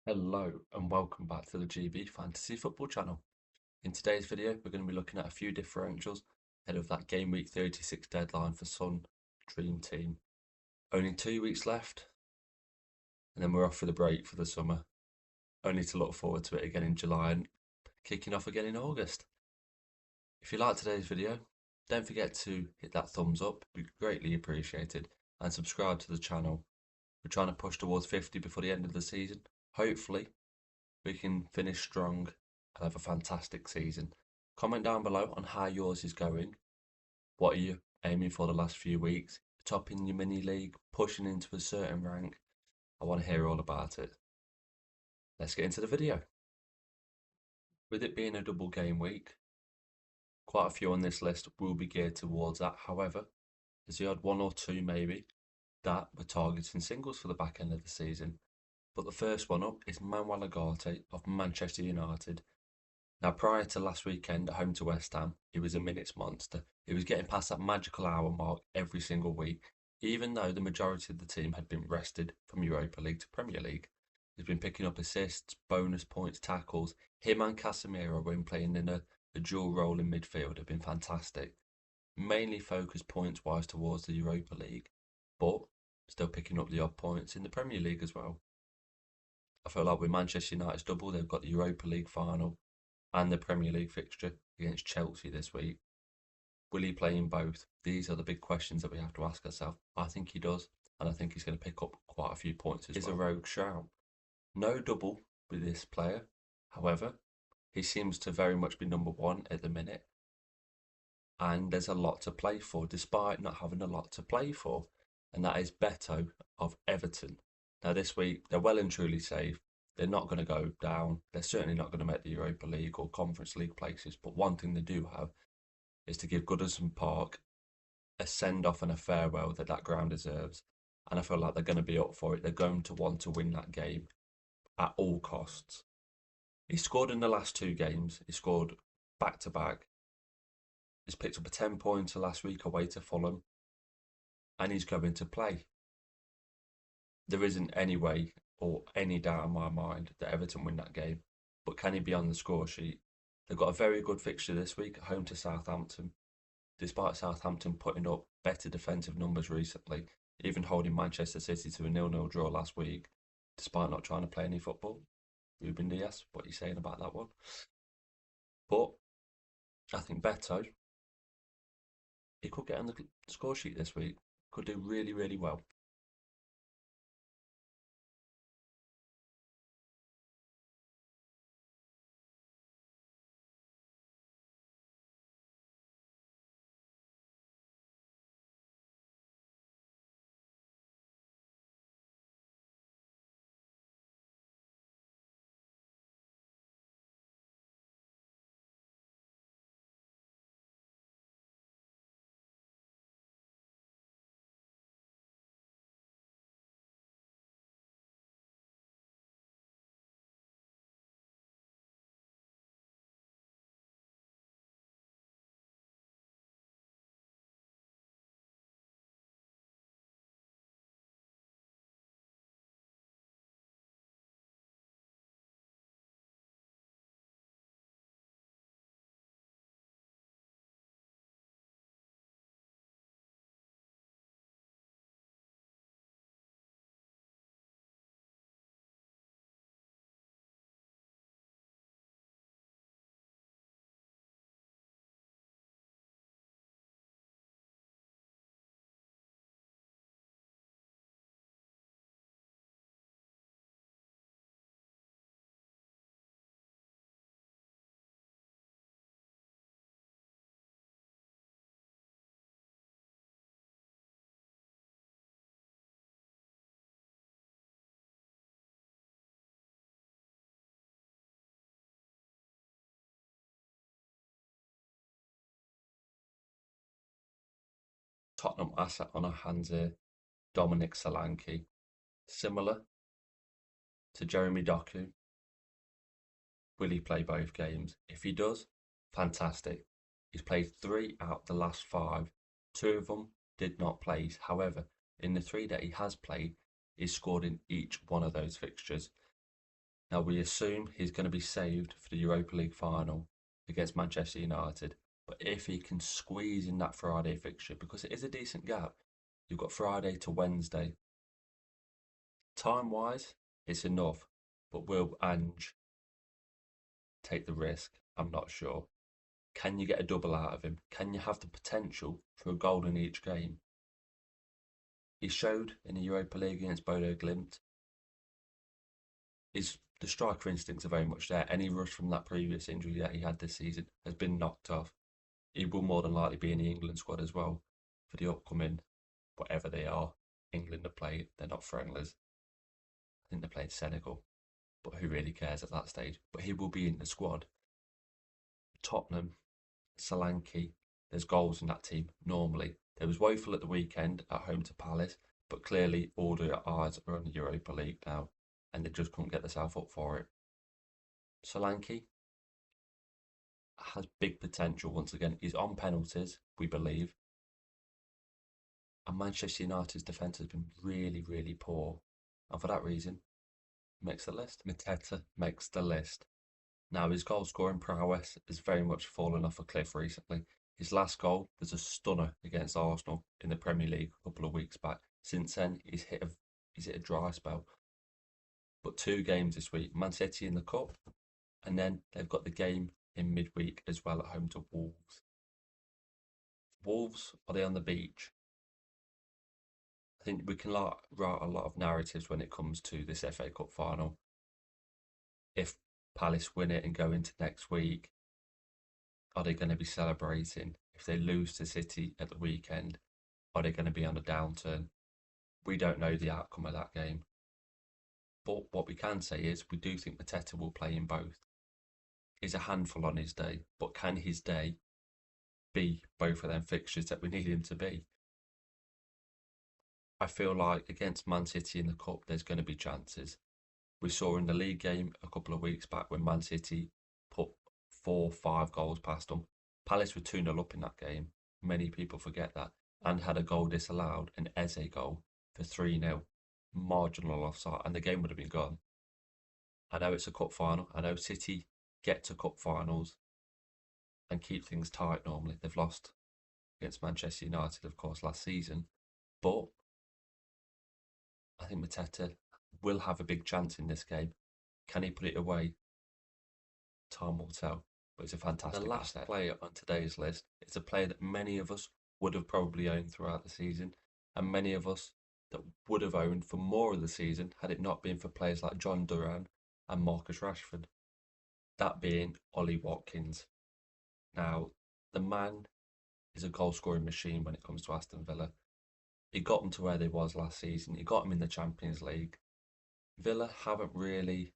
Hello and welcome back to the GB Fantasy Football channel. In today's video, we're going to be looking at a few differentials ahead of that Game Week 36 deadline for Sun Dream Team. Only 2 weeks left, and then we're off for the break for the summer. Only to look forward to it again in July and kicking off again in August. If you like today's video, don't forget to hit that thumbs up, it'd be greatly appreciated, and subscribe to the channel. We're trying to push towards 50 before the end of the season. Hopefully, we can finish strong and have a fantastic season. Comment down below on how yours is going. What are you aiming for the last few weeks? Topping your mini league, pushing into a certain rank? I want to hear all about it. Let's get into the video. With it being a double game week, quite a few on this list will be geared towards that. However, there's the odd one or two maybe that we're targeting singles for the back end of the season. But the first one up is Manuel Ugarte of Manchester United. Now, prior to last weekend at home to West Ham, he was a minutes monster. He was getting past that magical hour mark every single week, even though the majority of the team had been rested from Europa League to Premier League. He's been picking up assists, bonus points, tackles. Him and Casemiro, when playing in a dual role in midfield, have been fantastic. Mainly focused points-wise towards the Europa League, but still picking up the odd points in the Premier League as well. I feel like with Manchester United's double, they've got the Europa League final and the Premier League fixture against Chelsea this week. Will he play in both? These are the big questions that we have to ask ourselves. I think he does, and I think he's going to pick up quite a few points as well. He's a rogue shout. No double with this player. However, he seems to very much be number one at the minute. And there's a lot to play for, despite not having a lot to play for. And that is Beto of Everton. Now, this week, they're well and truly safe. They're not going to go down. They're certainly not going to make the Europa League or Conference League places. But one thing they do have is to give Goodison Park a send-off and a farewell that ground deserves. And I feel like they're going to be up for it. They're going to want to win that game at all costs. He scored in the last two games. He scored back-to-back. He's picked up a 10-pointer last week away to Fulham. And he's going to play. There isn't any way or any doubt in my mind that Everton win that game. But can he be on the score sheet? They've got a very good fixture this week at home to Southampton. Despite Southampton putting up better defensive numbers recently, even holding Manchester City to a 0-0 draw last week, despite not trying to play any football. Ruben Dias, what are you saying about that one? But I think Beto, he could get on the score sheet this week. Could do really, really well. Tottenham asset on our hands here, Dominic Solanke. Similar to Jeremy Doku. Will he play both games? If he does, fantastic. He's played 3 out of the last 5. 2 of them did not play. However, in the 3 that he has played, he's scored in each one of those fixtures. Now, we assume he's going to be saved for the Europa League final against Manchester United. But if he can squeeze in that Friday fixture, because it is a decent gap, you've got Friday to Wednesday. Time-wise, it's enough. But will Ange take the risk? I'm not sure. Can you get a double out of him? Can you have the potential for a goal in each game? He showed in the Europa League against Bodo Glimt. The striker instincts are very much there. Any rush from that previous injury that he had this season has been knocked off. He will more than likely be in the England squad as well for the upcoming, whatever they are. England are playing, they're not friendlies. I think they're playing Senegal, but who really cares at that stage? But he will be in the squad. Tottenham, Solanke, there's goals in that team normally. There was woeful at the weekend at home to Palace, but clearly all their eyes are on the Europa League now, and they just couldn't get themselves up for it. Solanke has big potential once again. He's on penalties, we believe. And Manchester United's defence has been really, really poor. And for that reason, makes the list. Mateta makes the list. Now, his goal scoring prowess has very much fallen off a cliff recently. His last goal was a stunner against Arsenal in the Premier League a couple of weeks back. Since then, he's hit a dry spell. But 2 games this week, Man City in the Cup, and then they've got the game in midweek as well at home to Wolves. Wolves, are they on the beach? I think we can write a lot of narratives when it comes to this FA Cup final. If Palace win it and go into next week, are they going to be celebrating? If they lose to City at the weekend, are they going to be on a downturn? We don't know the outcome of that game. But what we can say is we do think Mateta will play in both. He's a handful on his day, but can his day be both of them fixtures that we need him to be? I feel like against Man City in the Cup, there's going to be chances. We saw in the league game a couple of weeks back when Man City put 4-5 goals past them. Palace were 2-0 up in that game. Many people forget that. And had a goal disallowed, an Eze goal, for 3-0. Marginal offside, and the game would have been gone. I know it's a cup final. I know City get to cup finals and keep things tight normally. They've lost against Manchester United, of course, last season. But I think Mateta will have a big chance in this game. Can he put it away? Time will tell. But it's a fantastic The last asset. Player on today's list is a player that many of us would have probably owned throughout the season, and many of us that would have owned for more of the season had it not been for players like John Duran and Marcus Rashford. That being Ollie Watkins. Now, the man is a goal-scoring machine when it comes to Aston Villa. He got them to where they was last season. He got them in the Champions League. Villa haven't really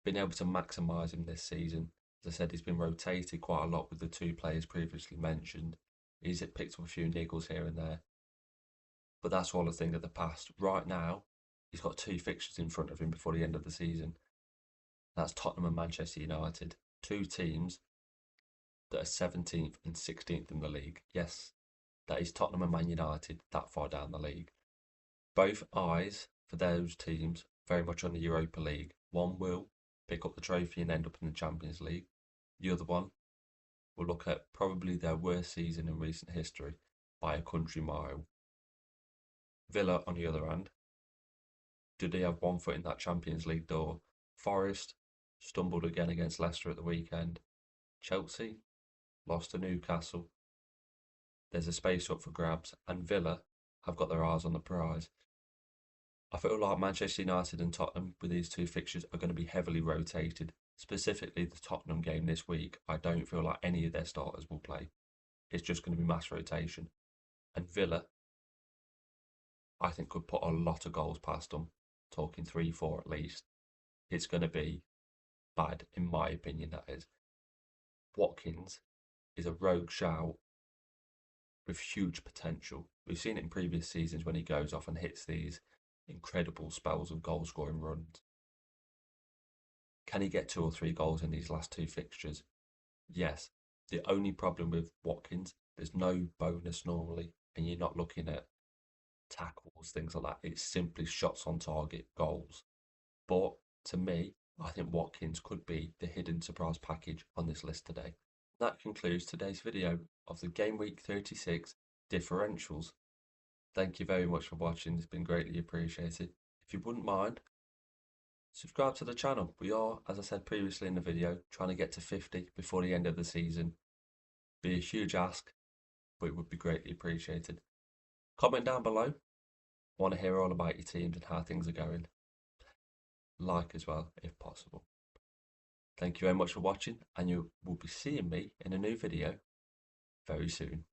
been able to maximise him this season. As I said, he's been rotated quite a lot with the 2 players previously mentioned. He's picked up a few niggles here and there. But that's all a thing of the past. Right now, he's got 2 fixtures in front of him before the end of the season. That's Tottenham and Manchester United. 2 teams that are 17th and 16th in the league. Yes, that is Tottenham and Man United, that far down the league. Both eyes for those teams very much on the Europa League. One will pick up the trophy and end up in the Champions League. The other one will look at probably their worst season in recent history by a country mile. Villa, on the other hand, do they have one foot in that Champions League door? Forest stumbled again against Leicester at the weekend. Chelsea lost to Newcastle. There's a space up for grabs, and Villa have got their eyes on the prize. I feel like Manchester United and Tottenham with these 2 fixtures are going to be heavily rotated. Specifically the Tottenham game this week, I don't feel like any of their starters will play. It's just going to be mass rotation. And Villa, I think, could put a lot of goals past them, talking 3-4 at least. It's going to be bad, in my opinion, that is. Watkins is a rogue shout with huge potential. We've seen it in previous seasons when he goes off and hits these incredible spells of goal scoring runs. Can he get 2 or 3 goals in these last 2 fixtures? Yes. The only problem with Watkins, there's no bonus normally, and you're not looking at tackles, things like that. It's simply shots on target, goals. But to me, I think Watkins could be the hidden surprise package on this list today. That concludes today's video of the Game Week 36 differentials. Thank you very much for watching, it's been greatly appreciated. If you wouldn't mind, subscribe to the channel. We are, as I said previously in the video, trying to get to 50 before the end of the season. Be a huge ask, but it would be greatly appreciated. Comment down below. I want to hear all about your teams and how things are going. Like as well, if possible. Thank you very much for watching, and you will be seeing me in a new video very soon.